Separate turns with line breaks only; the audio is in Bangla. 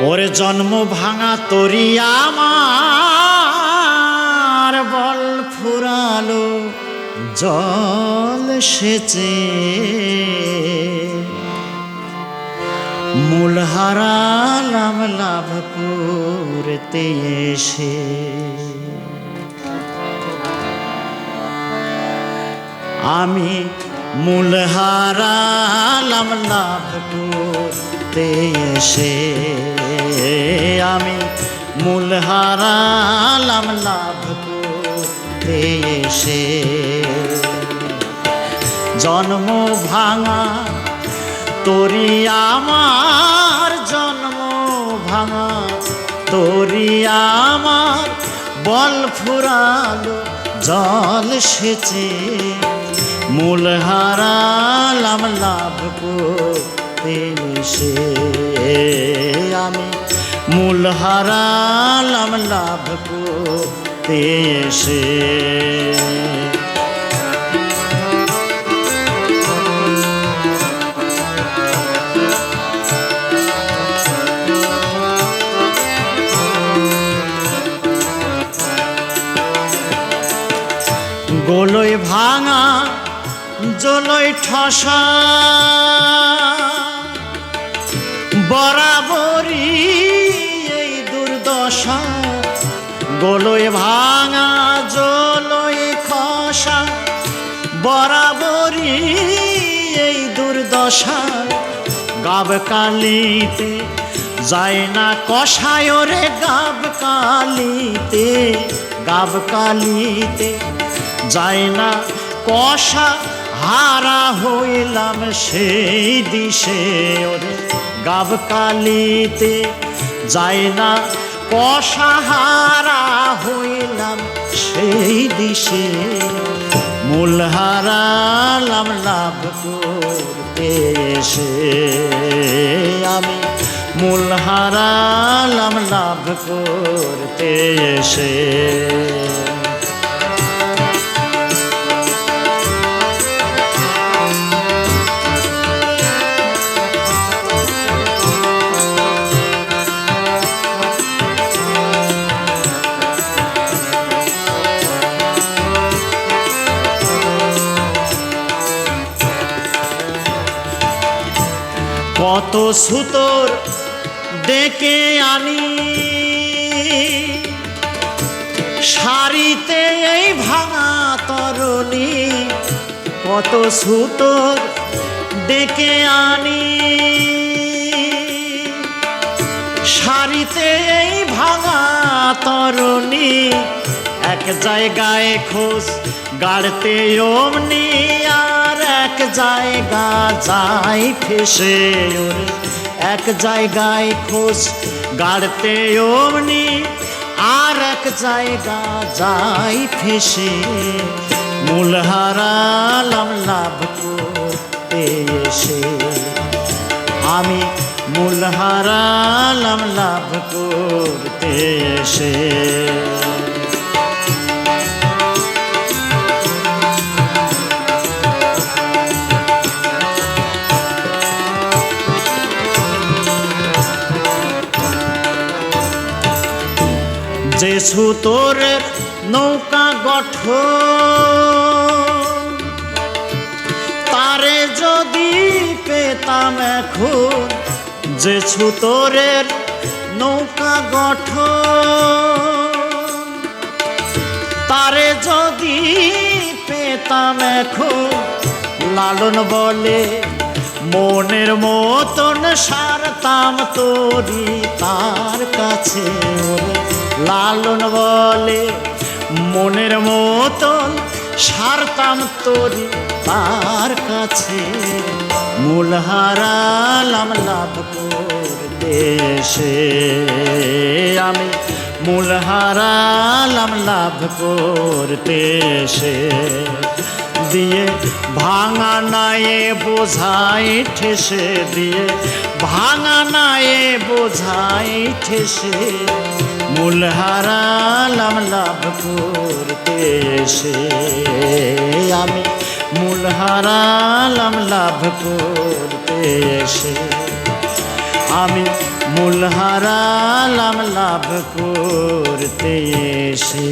ওরে জন্ম ভাঙা তরি আমার বল ফুরালো জল সেচে মূল হারালাম লাভ করতে এসে। আমি মূল হারালাম লাভ করতে এসে, আমি মূল হারালাম লাভ করতে এসে। জন্ম ভাঙা তরি আমার, জন্ম ভাঙা তরি আমার বল ফুরালো জল সেচে মূল হারালাম লাভ করতে এসে। আমি মূল হারালাম লাভ করতে এসে। গোলই ভাঙা জলই ঠসা বরাবরই এই দুর্দশা। গোলই ভাঙা জলই খসা বরাবরই এই দুর্দশা। গাব কালিতে যায় না কষায় রে, গাব কালিতে, গাব কালিতে যায় না কষা। হারা হইলাম সেই দিশে ওরে, গাব কালিতে যায় না কষা। হারা হইলাম সেই দিশে মূল হারালাম লাভ করতে এসে। আমি মূল হারালাম লাভ করতে এসে। কত সুতোর ডেকে আনি সারিতে এই ভাঙা তরণী। কত সুতোর ডেকে আনি সারিতে এই ভাঙা তরণী। এক জায়গায় খোঁজ গাড়তে অমনি আর এক জায়গা যাই ফেসে ওরে। এক জায়গায় খোঁজ গাড়তে অমনি আর এক জায়গা যাই ফেসে মূল হারালাম লাভ করতে এসে। আমি মূল হারালাম লাভ করতে এসে। যে সুতোরের নৌকা গঠন তারে যদি পেতাম এখন। যে সুতোরের নৌকা গঠন তারে যদি পেতাম এখন। লালন বলে মনের মতন সারতাম তরি তার কাছে ওরে। লালন বলে মনের মতন সারতাম তরি তার কাছে মূল হারালাম লাভ করতে এসে। আমি মূল হারালাম লাভ করতে এসে। দিয়ে ভাঙা নায়ে বোঝাই ঠেসে, দিয়ে ভাঙা নায়ে বোঝাই ঠেসে মূল হারালাম লাভ করতে এসে। আমি মূল হারালাম লাভ করতে এসে। আমি মূল হারালাম লাভ করতে এসে।